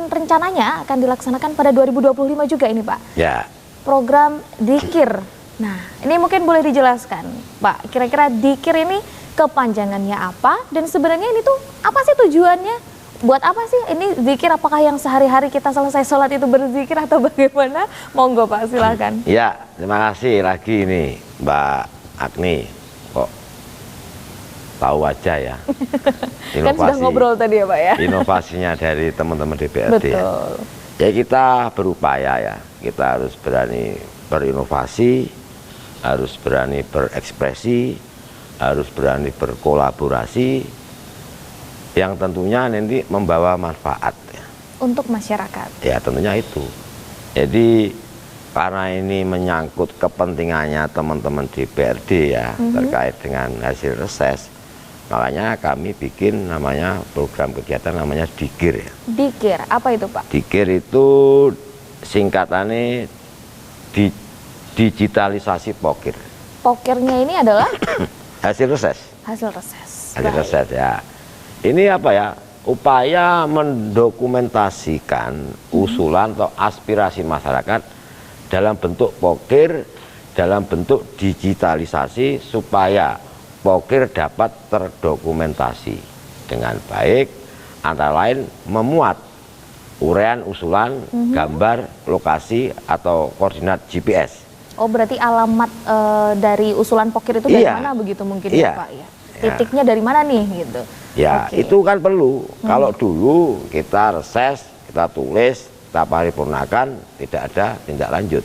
rencananya akan dilaksanakan pada 2025 juga ini Pak. Ya. Program Dikir. Nah, ini mungkin boleh dijelaskan Pak, kira-kira Dikir ini kepanjangannya apa dan sebenarnya ini tuh apa sih tujuannya? Buat apa sih ini zikir? Apakah yang sehari-hari kita selesai sholat itu berzikir atau bagaimana? Monggo Pak, silakan. Ya, terima kasih lagi ini Mbak Agni. Kok tahu aja ya. Kan sudah ngobrol tadi ya Pak ya. Inovasinya dari teman-teman DPRD. Betul. Ya kita berupaya ya, kita harus berani berinovasi, harus berani berekspresi, harus berani berkolaborasi, yang tentunya nanti membawa manfaat ya. Untuk masyarakat. Ya tentunya itu. Jadi karena ini menyangkut kepentingannya teman-teman DPRD ya, terkait dengan hasil reses, makanya kami bikin namanya program kegiatan namanya Dikir ya. Dikir, apa itu Pak? Dikir itu singkatannya digitalisasi pokir. Pokirnya ini adalah Hasil reses. hasil reses. Hasil Baik. reses ya. Ini apa ya? Upaya mendokumentasikan usulan atau aspirasi masyarakat dalam bentuk pokir, dalam bentuk digitalisasi supaya pokir dapat terdokumentasi dengan baik, antara lain memuat uraian usulan, gambar, lokasi atau koordinat GPS. Oh berarti alamat dari usulan pokir itu dari Iya. mana begitu mungkin Iya. ya Pak ya? Titiknya dari mana nih gitu? Ya Oke. itu kan perlu. Kalau dulu kita reses, kita tulis, kita paripurnakan, tidak ada tindak lanjut.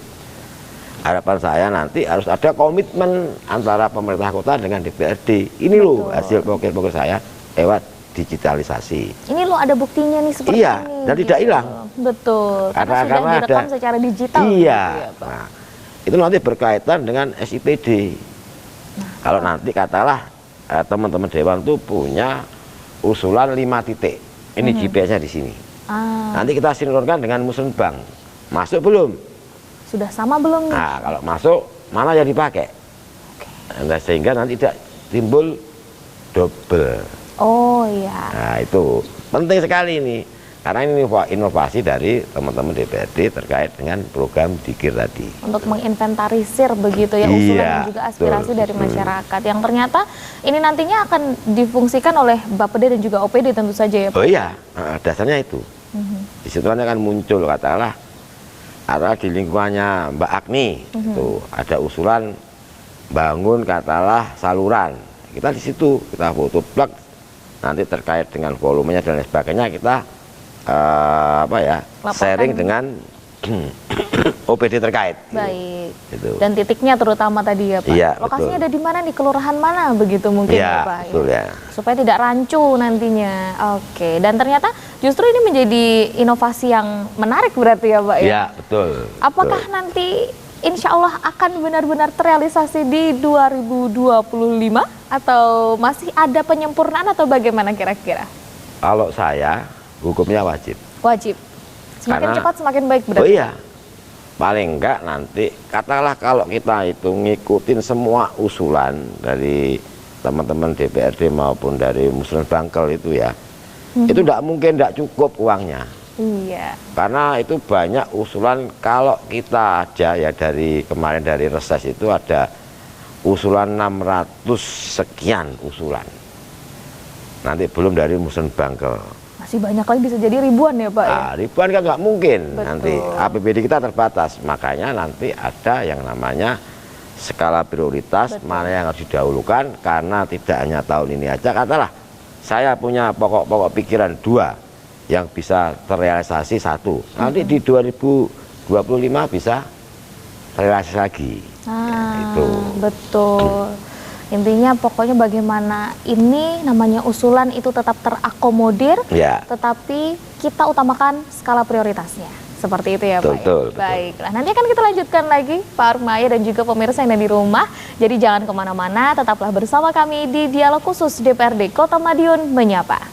Harapan saya nanti harus ada komitmen antara pemerintah kota dengan DPRD. Ini loh hasil pokir-pokir saya lewat digitalisasi. Ini lo ada buktinya nih seperti Iya, ini. dan tidak hilang. Betul. Karena Karena sudah direkam ada- secara digital. Iya. gitu ya, Pak. Nah, itu nanti berkaitan dengan SIPD. Kalau nanti katalah teman-teman dewan tuh punya usulan 5 titik. Ini GPS-nya di sini. Ah, Nanti kita sinkronkan dengan Musrenbang. Masuk belum? sudah sama belum nih? Nah, kalau masuk mana yang dipakai? Nah, sehingga nanti tidak timbul double. Oh iya. Nah, itu penting sekali ini. Karena ini inovasi dari teman-teman DPRD terkait dengan program Dikir tadi. Untuk menginventarisir begitu ya usulan Iya, dan juga aspirasi betul. dari masyarakat yang ternyata ini nantinya akan difungsikan oleh Bapeda dan juga OPD tentu saja ya Pak. Oh iya, dasarnya itu. Di situ kan akan muncul katakanlah ada di lingkungannya Mbak Agni, itu ada usulan bangun katakanlah saluran. Kita di situ kita foto plug, nanti terkait dengan volumenya dan lain sebagainya kita Laporkan. sharing dengan OPD terkait. Baik. Gitu. Dan titiknya terutama tadi ya Pak. Iya, Lokasinya betul. ada di mana nih? Kelurahan mana begitu mungkin Iya, ya Pak? betul ya. Supaya tidak rancu nantinya. Oke. Dan ternyata justru ini menjadi inovasi yang menarik berarti ya Pak ya? Iya, betul. Apakah betul. nanti insya Allah akan benar-benar terrealisasi di 2025 atau masih ada penyempurnaan atau bagaimana kira-kira? Kalau saya hukumnya wajib. Wajib. Semakin Karena- cepat semakin baik berarti. Oh iya, paling enggak nanti katakanlah kalau kita itu ngikutin semua usulan dari teman-teman DPRD maupun dari Muslim Bangkel itu ya, itu tidak mungkin tidak cukup uangnya. Iya. Karena itu banyak usulan. Kalau kita aja ya dari kemarin dari reses itu ada usulan 600 sekian usulan. Nanti belum dari Muslim Bangkel. Masih banyak lagi bisa jadi ribuan ya Pak ya? Nah, ribuan kan nggak mungkin. Betul. Nanti APBD kita terbatas, makanya nanti ada yang namanya skala prioritas. Betul. Mana yang harus didahulukan, karena tidak hanya tahun ini aja. Katalah saya punya pokok-pokok pikiran 2 yang bisa terrealisasi 1, nanti di 2025 bisa terrealisasi lagi. Ah, itu. betul. Intinya pokoknya bagaimana ini namanya usulan itu tetap terakomodir, Ya. tetapi kita utamakan skala prioritasnya. Seperti itu ya Pak. Betul, ya? betul. Baiklah, nanti akan kita lanjutkan lagi Pak Armaya dan juga pemirsa yang ada di rumah. Jadi jangan kemana-mana, tetaplah bersama kami di Dialog Khusus DPRD Kota Madiun Menyapa.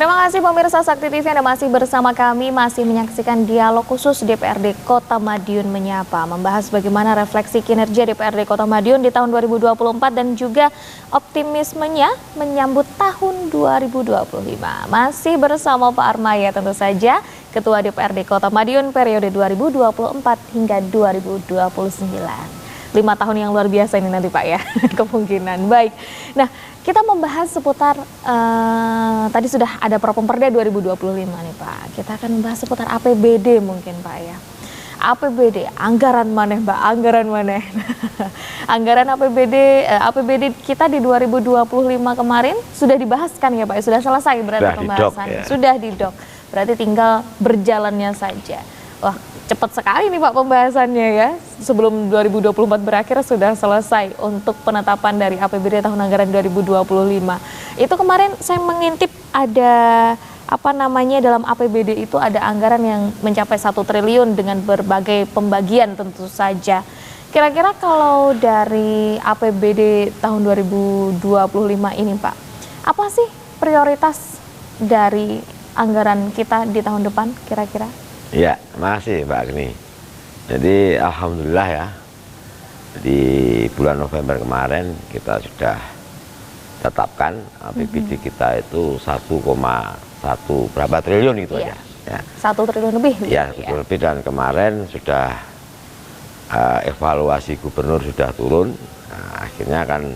Terima kasih pemirsa Sakti TV, Anda masih bersama kami, masih menyaksikan dialog khusus DPRD Kota Madiun Menyapa, membahas bagaimana refleksi kinerja DPRD Kota Madiun di tahun 2024 dan juga optimismenya menyambut tahun 2025. Masih bersama Pak Armaya tentu saja, Ketua DPRD Kota Madiun periode 2024 hingga 2029. 5 tahun yang luar biasa ini nanti Pak ya, kemungkinan. Baik, nah kita membahas seputar, tadi sudah ada Propemperda 2025 nih Pak. Kita akan membahas seputar APBD mungkin Pak ya. APBD, anggaran mana Mbak, anggaran mana? Anggaran APBD kita di 2025 kemarin sudah dibahaskan ya Pak, sudah selesai berarti pembahasannya. Ya. Sudah didok, berarti tinggal berjalannya saja. Wah, cepat sekali nih Pak pembahasannya ya. Sebelum 2024 berakhir sudah selesai untuk penetapan dari APBD tahun anggaran 2025. Itu kemarin saya mengintip ada dalam APBD itu ada anggaran yang mencapai 1 triliun dengan berbagai pembagian tentu saja. Kira-kira kalau dari APBD tahun 2025 ini Pak, apa sih prioritas dari anggaran kita di tahun depan kira-kira? Ya, makasih Mbak Agni. Jadi alhamdulillah ya, di bulan November kemarin kita sudah tetapkan APBD kita itu 1,1 berapa triliun itu aja. Ya. 1 triliun lebih. Ya, 1 triliun lebih, dan kemarin sudah evaluasi gubernur sudah turun. Nah, akhirnya kan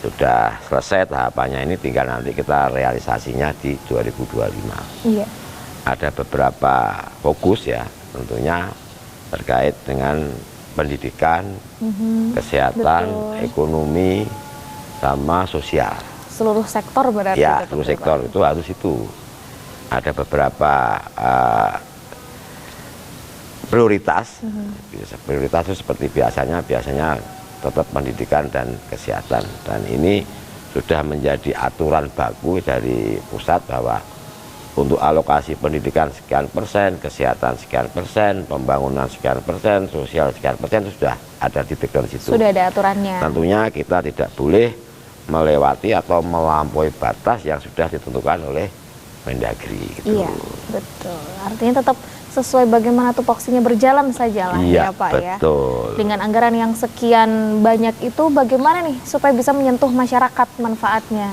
sudah selesai tahapannya, ini tinggal nanti kita realisasinya di 2025. Iya. Ada beberapa fokus ya, tentunya terkait dengan pendidikan, kesehatan, ekonomi, sama sosial. Seluruh sektor berarti? Ya, seluruh sektor itu harus itu. Ada beberapa prioritas. Prioritas itu seperti biasanya tetap pendidikan dan kesehatan. Dan ini sudah menjadi aturan baku dari pusat bahwa untuk alokasi pendidikan sekian persen, kesehatan sekian persen, pembangunan sekian persen, sosial sekian persen, itu sudah ada di background situ. Sudah ada aturannya. Tentunya kita tidak boleh melewati atau melampaui batas yang sudah ditentukan oleh Mendagri. Gitu. Iya, betul. Artinya tetap sesuai bagaimana tupoksinya berjalan saja lah ya Pak ya. Betul. Dengan anggaran yang sekian banyak itu bagaimana nih supaya bisa menyentuh masyarakat manfaatnya?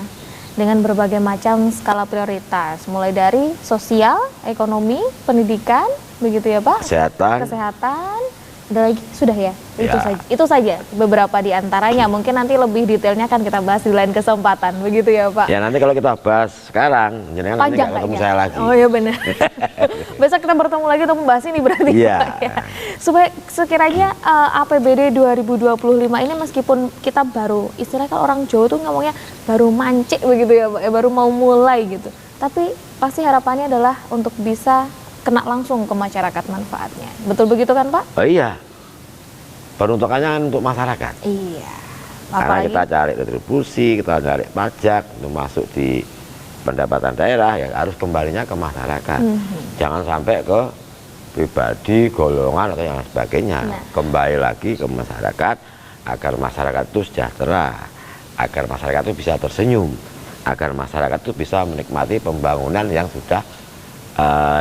Dengan berbagai macam skala prioritas, mulai dari sosial, ekonomi, pendidikan, begitu ya Pak? Kesehatan, ada lagi sudah ya? Itu saja beberapa di antaranya. Mungkin nanti lebih detailnya akan kita bahas di lain kesempatan, begitu ya Pak? Ya, nanti kalau kita bahas sekarang, jangan nanti nggak ketemu saya lagi. Oh ya benar. Besok kita bertemu lagi untuk membahas ini berarti ya Pak ya. Supaya sekiranya APBD 2025 ini meskipun kita baru, istilahnya kalau orang Jawa tuh ngomongnya baru mancik begitu ya Pak, baru mau mulai gitu. Tapi pasti harapannya adalah untuk bisa kena langsung ke masyarakat manfaatnya. Betul begitu kan Pak? Oh iya, peruntukannya kan untuk masyarakat. Iya. Karena kita cari retribusi, kita cari pajak untuk masuk di pendapatan daerah, ya harus kembalinya ke masyarakat. Jangan sampai ke pribadi, golongan atau yang sebagainya. Kembali lagi ke masyarakat agar masyarakat itu sejahtera, agar masyarakat itu bisa tersenyum, agar masyarakat itu bisa menikmati pembangunan yang sudah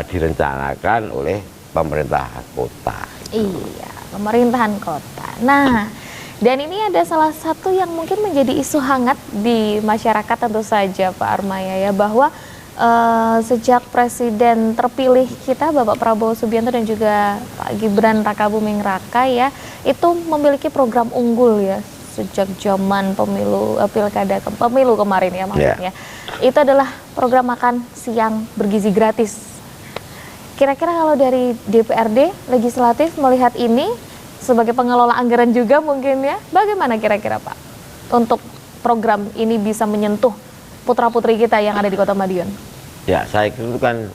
direncanakan oleh pemerintah kota. Iya, pemerintahan kota. Nah, dan ini ada salah satu yang mungkin menjadi isu hangat di masyarakat tentu saja Pak Armaya ya, bahwa sejak Presiden terpilih kita Bapak Prabowo Subianto dan juga Pak Gibran Rakabuming Raka ya, itu memiliki program unggul ya sejak zaman pemilu kemarin ya maksudnya. Itu adalah program makan siang bergizi gratis. Kira-kira kalau dari DPRD legislatif melihat ini sebagai pengelola anggaran juga mungkin ya, bagaimana kira-kira Pak untuk program ini bisa menyentuh putra-putri kita yang ada di Kota Madiun? Ya, saya kira itu kan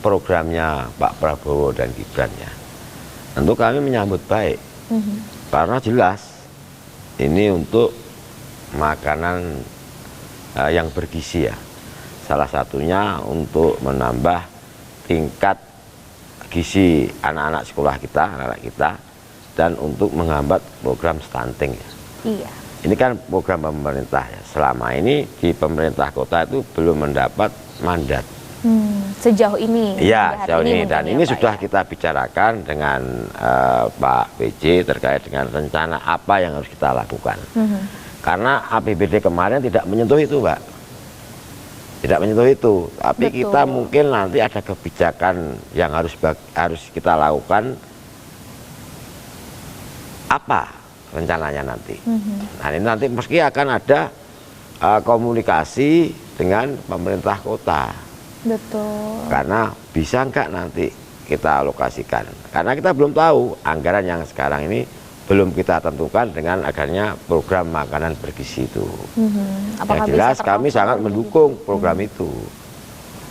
programnya Pak Prabowo dan Gibran ya. Tentu kami menyambut baik, karena jelas ini untuk makanan yang bergizi ya. Salah satunya untuk menambah tingkat gizi anak-anak sekolah kita, anak-anak kita, dan untuk menghambat program stunting ya. Iya. Ini kan program pemerintah ya. Selama ini di pemerintah kota itu belum mendapat mandat Sejauh ini? Iya, sejauh ini. Mungkin Dan ya, ini Pak, sudah ya? kita bicarakan dengan Pak PJ terkait dengan rencana apa yang harus kita lakukan. Karena APBD kemarin tidak menyentuh itu, Pak. Tidak menyentuh itu. Tapi Betul. kita mungkin nanti ada kebijakan yang harus kita lakukan. Apa rencananya nanti? Nah, ini nanti meski akan ada komunikasi dengan pemerintah kota. Betul. Karena bisa nggak nanti kita alokasikan? Karena kita belum tahu anggaran yang sekarang ini belum kita tentukan dengan adanya program makanan bergizi itu. Apakah Yang jelas bisa kami tercover sangat begitu? mendukung program itu.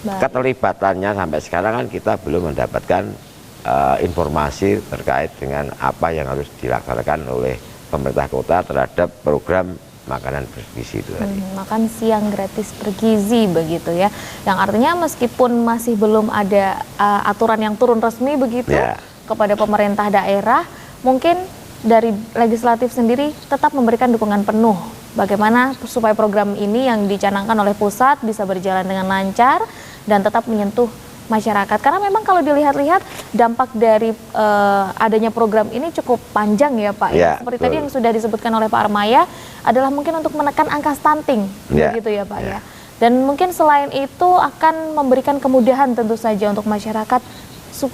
Baik. Keterlibatannya sampai sekarang kan kita belum mendapatkan informasi terkait dengan apa yang harus dilaksanakan oleh pemerintah kota terhadap program makanan bergizi itu tadi. Makan siang gratis bergizi begitu ya. Yang artinya meskipun masih belum ada aturan yang turun resmi begitu Ya. kepada pemerintah daerah, mungkin dari legislatif sendiri tetap memberikan dukungan penuh bagaimana supaya program ini yang dicanangkan oleh pusat bisa berjalan dengan lancar dan tetap menyentuh masyarakat. Karena memang kalau dilihat-lihat dampak dari adanya program ini cukup panjang ya Pak. Ya, Seperti betul. tadi yang sudah disebutkan oleh Pak Armaya adalah mungkin untuk menekan angka stunting, Ya, begitu ya Pak ya. ya. Dan mungkin selain itu akan memberikan kemudahan tentu saja untuk masyarakat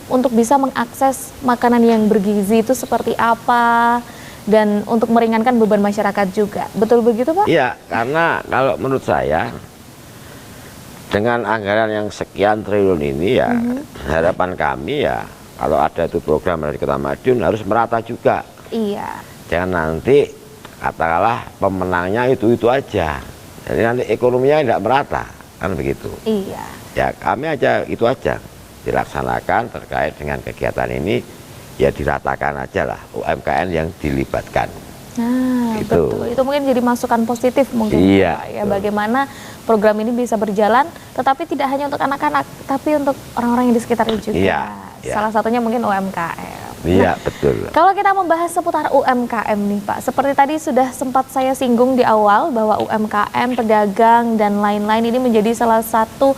untuk bisa mengakses makanan yang bergizi itu seperti apa dan untuk meringankan beban masyarakat juga. Betul begitu Pak? Iya, karena kalau menurut saya dengan anggaran yang sekian triliun ini ya harapan kami ya kalau ada itu program dari Kota Madiun harus merata juga. Iya. Jangan nanti katakanlah pemenangnya itu aja. Jadi nanti ekonominya tidak merata kan begitu. Iya. Ya kami aja itu aja dilaksanakan terkait dengan kegiatan ini ya diratakan aja lah UMKM yang dilibatkan. Nah, Gitu. betul. Itu mungkin jadi masukan positif mungkin Iya, Pak, ya betul. bagaimana program ini bisa berjalan tetapi tidak hanya untuk anak-anak tapi untuk orang-orang yang di sekitarnya juga. Iya, iya. Salah satunya mungkin UMKM. Iya betul. Kalau kita membahas seputar UMKM nih Pak, seperti tadi sudah sempat saya singgung di awal bahwa UMKM, pedagang dan lain-lain ini menjadi salah satu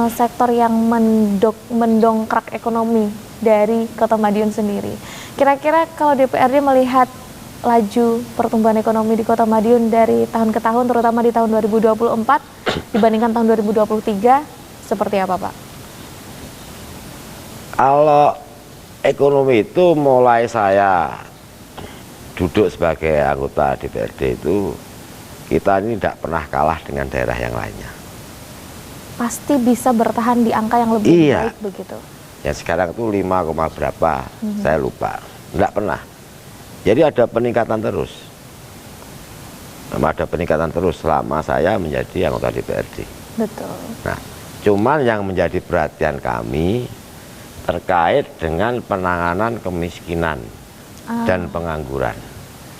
sektor yang mendongkrak ekonomi dari Kota Madiun sendiri. Kira-kira kalau DPRD melihat laju pertumbuhan ekonomi di Kota Madiun dari tahun ke tahun, terutama di tahun 2024 dibandingkan tahun 2023, seperti apa Pak? Kalau ekonomi itu mulai saya duduk sebagai anggota DPRD itu kita ini tidak pernah kalah dengan daerah yang lainnya. Pasti bisa bertahan di angka yang lebih Iya. baik begitu. Ya sekarang itu 5, berapa saya lupa, tidak pernah. Jadi ada peningkatan terus. Ada peningkatan terus selama saya menjadi anggota DPRD. Betul. Nah, cuman yang menjadi perhatian kami terkait dengan penanganan kemiskinan dan pengangguran.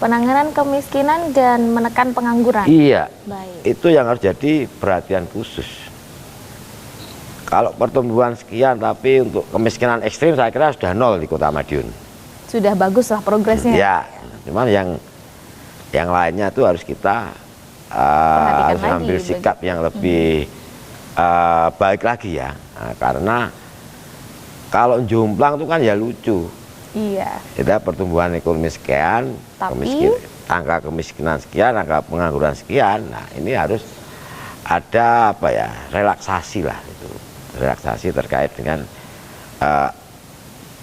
Penanganan kemiskinan dan menekan pengangguran. Iya, Baik. itu yang harus jadi perhatian khusus. Kalau pertumbuhan sekian, tapi untuk kemiskinan ekstrim saya kira sudah 0 di Kota Madiun. Sudah bagus lah progresnya. Ya, cuman yang lainnya itu harus kita Perhatikan harus lagi, ambil sikap yang lebih baik lagi ya. Nah, karena kalau jomplang itu kan ya lucu. Iya. Kita pertumbuhan ekonomi sekian, Tapi angka kemiskinan sekian, angka pengangguran sekian. Nah, ini harus ada apa ya, relaksasi lah itu. Relaksasi terkait dengan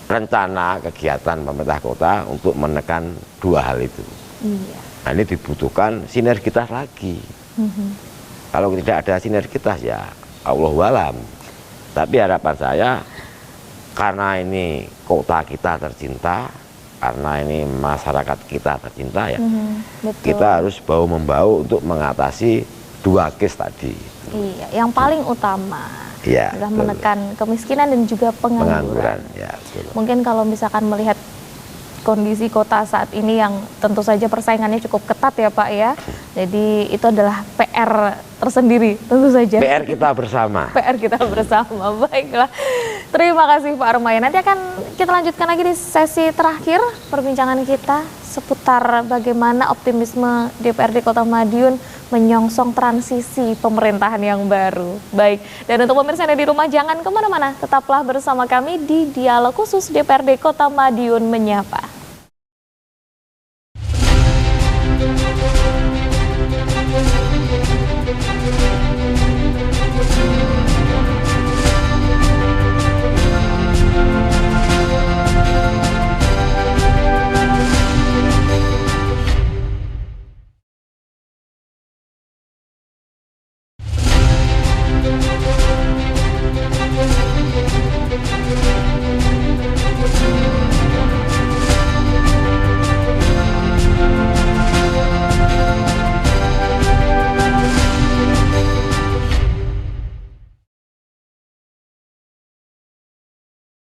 rencana kegiatan pemerintah kota untuk menekan dua hal itu. iya. Nah, ini dibutuhkan sinergitas lagi. Kalau tidak ada sinergitas ya Allahu alam. Tapi harapan saya karena ini kota kita tercinta, karena ini masyarakat kita tercinta ya, Betul. kita harus bahu-membahu untuk mengatasi dua case tadi. Iya, yang paling utama Iya, adalah betul. menekan kemiskinan dan juga pengangguran. Ya, betul. Mungkin kalau misalkan melihat kondisi kota saat ini yang tentu saja persaingannya cukup ketat ya Pak ya. Jadi itu adalah PR tersendiri tentu saja. PR kita bersama. PR kita bersama. Baiklah. Terima kasih Pak Armaya. Nanti akan kita lanjutkan lagi di sesi terakhir perbincangan kita seputar bagaimana optimisme DPRD Kota Madiun menyongsong transisi pemerintahan yang baru. Baik, dan untuk pemirsa yang ada di rumah jangan kemana-mana, tetaplah bersama kami di Dialog Khusus DPRD Kota Madiun Menyapa.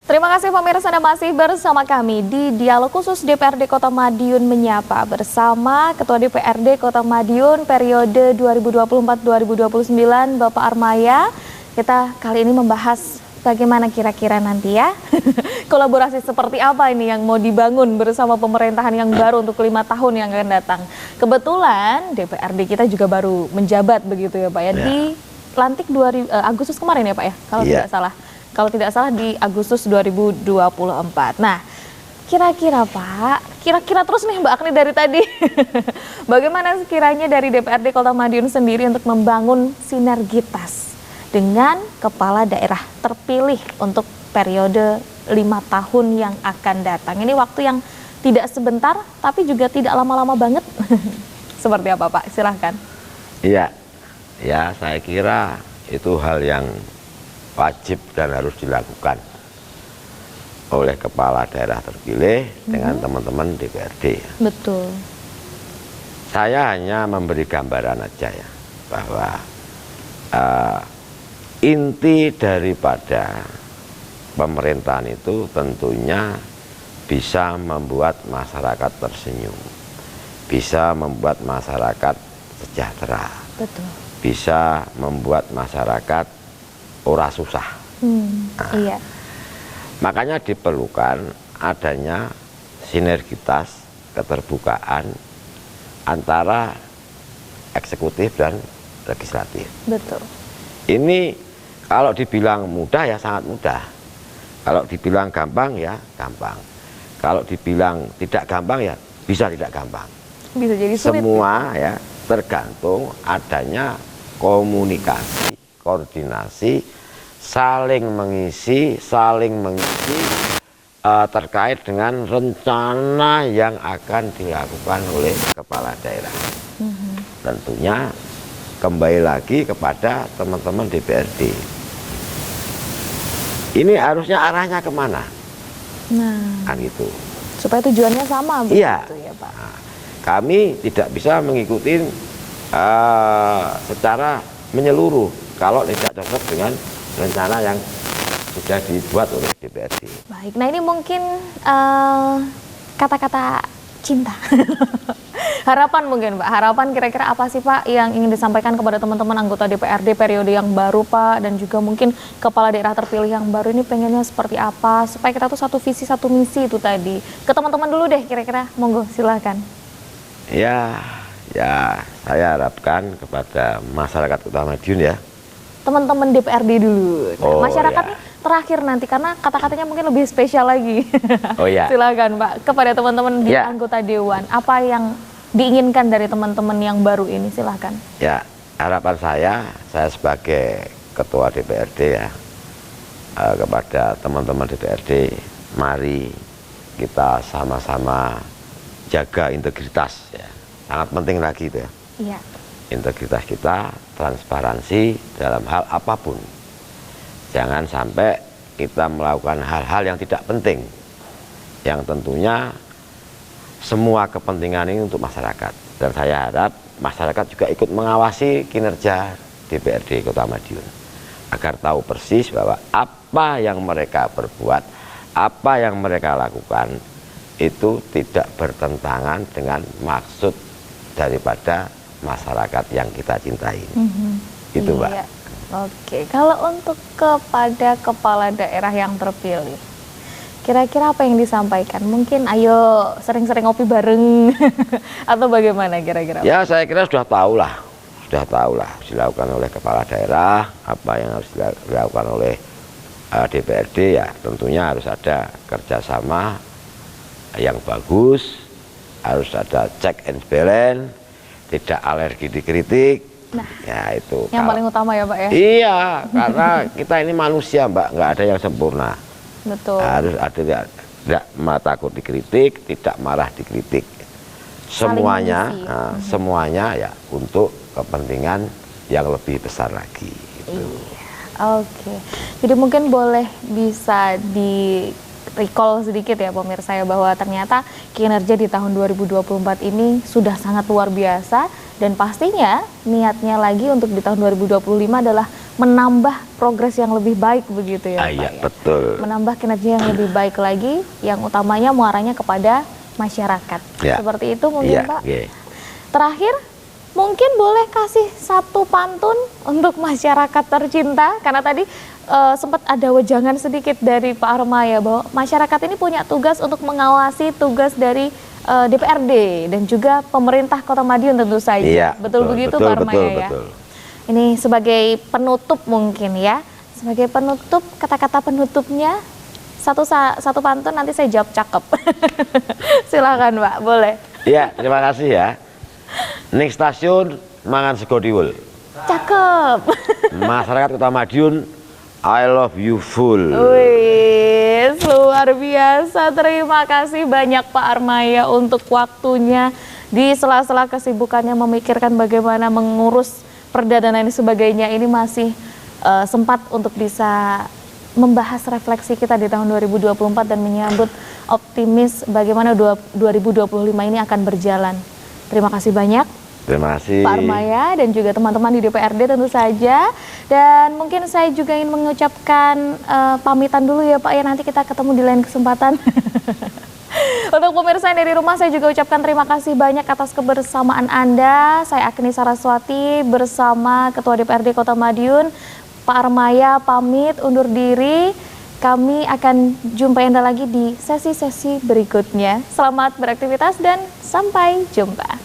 Terima kasih pemirsa, Anda masih bersama kami di Dialog Khusus DPRD Kota Madiun Menyapa bersama Ketua DPRD Kota Madiun periode 2024-2029 Bapak Armaya. Kita kali ini membahas bagaimana kira-kira nanti ya kolaborasi seperti apa ini yang mau dibangun bersama pemerintahan yang baru untuk 5 tahun yang akan datang. Kebetulan DPRD kita juga baru menjabat begitu ya Pak ya, di lantik Agustus kemarin ya Pak ya, kalau tidak salah. Kalau tidak salah di Agustus 2024. Nah, kira-kira Pak, kira-kira terus nih Mbak Agni dari tadi. Bagaimana sekiranya dari DPRD Kota Madiun sendiri untuk membangun sinergitas dengan kepala daerah terpilih untuk periode 5 tahun yang akan datang. Ini waktu yang tidak sebentar, tapi juga tidak lama-lama banget. Seperti apa Pak? Silahkan. Iya, ya saya kira itu hal yang wajib dan harus dilakukan oleh kepala daerah terpilih dengan teman-teman DPRD. Betul. Saya hanya memberi gambaran aja ya, bahwa inti daripada pemerintahan itu tentunya bisa membuat masyarakat tersenyum, bisa membuat masyarakat sejahtera, betul, bisa membuat masyarakat ora susah. Iya. Makanya diperlukan adanya sinergitas, keterbukaan antara eksekutif dan legislatif. Betul. Ini kalau dibilang mudah ya sangat mudah. Kalau dibilang gampang ya gampang. Kalau dibilang tidak gampang ya bisa tidak gampang. Bisa jadi sulit. Semua ya tergantung adanya komunikasi, koordinasi, saling mengisi terkait dengan rencana yang akan dilakukan oleh kepala daerah. Tentunya kembali lagi kepada teman-teman DPRD. Ini harusnya arahnya kemana? Nah, kan itu. Supaya tujuannya sama begitu Iya. ya Pak. Nah, kami tidak bisa mengikuti secara menyeluruh kalau tidak cocok dengan rencana yang sudah dibuat oleh DPRD. Baik, nah ini mungkin kata-kata cinta. Harapan mungkin Pak, harapan kira-kira apa sih Pak yang ingin disampaikan kepada teman-teman anggota DPRD periode yang baru Pak, dan juga mungkin kepala daerah terpilih yang baru ini pengennya seperti apa supaya kita tuh satu visi satu misi itu tadi. Ke teman-teman dulu deh kira-kira, monggo silahkan. Ya saya harapkan kepada masyarakat Kota Madiun ya. Teman-teman DPRD dulu. Nah, masyarakat ya. terakhir nanti karena kata-katanya mungkin lebih spesial lagi. Oh ya. Silakan Pak, kepada teman-teman di anggota dewan, apa yang diinginkan dari teman-teman yang baru ini, silahkan. Ya, harapan saya sebagai ketua DPRD ya, kepada teman-teman DPRD, mari kita sama-sama jaga integritas ya, sangat penting lagi itu ya. Iya. Integritas kita, transparansi dalam hal apapun. Jangan sampai kita melakukan hal-hal yang tidak penting, yang tentunya semua kepentingan ini untuk masyarakat. Dan saya harap masyarakat juga ikut mengawasi kinerja DPRD Kota Madiun, agar tahu persis bahwa apa yang mereka perbuat, apa yang mereka lakukan itu tidak bertentangan dengan maksud daripada masyarakat yang kita cintai. Itu Mbak. Iya. Oke, kalau untuk kepada kepala daerah yang terpilih, kira-kira apa yang disampaikan? Mungkin ayo sering-sering ngopi bareng atau bagaimana kira-kira? Ya saya kira sudah tahu lah sudah tahu lah dilakukan oleh kepala daerah, apa yang harus dilakukan oleh DPRD, ya tentunya harus ada kerjasama yang bagus, harus ada check and balance, tidak alergi dikritik. Nah, ya itu yang paling utama ya Pak ya. Iya, karena kita ini manusia Mbak, nggak ada yang sempurna. Betul. Harus ada, tidak takut dikritik, tidak marah dikritik. Semuanya, semuanya ya untuk kepentingan yang lebih besar lagi. Gitu. Iya. Oke, jadi mungkin boleh bisa di recall sedikit ya pemirsa ya, bahwa ternyata kinerja di tahun 2024 ini sudah sangat luar biasa, dan pastinya niatnya lagi untuk di tahun 2025 adalah menambah progres yang lebih baik begitu ya Pak iya, ya? Betul. Menambah kinerja yang lebih baik lagi, yang utamanya muaranya kepada masyarakat. Ya. Seperti itu mungkin ya, Pak. Yeah. Terakhir, mungkin boleh kasih satu pantun untuk masyarakat tercinta, karena tadi sempat ada wejangan sedikit dari Pak Armaya bahwa masyarakat ini punya tugas untuk mengawasi tugas dari DPRD dan juga pemerintah Kota Madiun tentu saja. Iya, betul begitu Pak Armaya ya? Betul. Ini sebagai penutup mungkin ya, sebagai penutup, kata-kata penutupnya satu pantun, nanti saya jawab cakep. Silakan Pak, boleh. Iya, terima kasih ya. Ning stasiun mangan sego diwul. Cakep. Masyarakat Kota Madiun, I love you full. Wih, luar biasa. Terima kasih banyak Pak Armaya untuk waktunya di sela-sela kesibukannya memikirkan bagaimana mengurus perda dan lain sebagainya. Ini masih sempat untuk bisa membahas refleksi kita di tahun 2024 dan menyambut optimis bagaimana 2025 ini akan berjalan. Terima kasih banyak. Terima kasih Pak Armaya dan juga teman-teman di DPRD tentu saja. Dan mungkin saya juga ingin mengucapkan pamitan dulu ya Pak ya, nanti kita ketemu di lain kesempatan. Untuk pemirsa yang dari rumah, saya juga ucapkan terima kasih banyak atas kebersamaan Anda. Saya Agni Saraswati bersama Ketua DPRD Kota Madiun, Pak Armaya pamit undur diri. Kami akan jumpai Anda lagi di sesi-sesi berikutnya. Selamat beraktivitas dan sampai jumpa.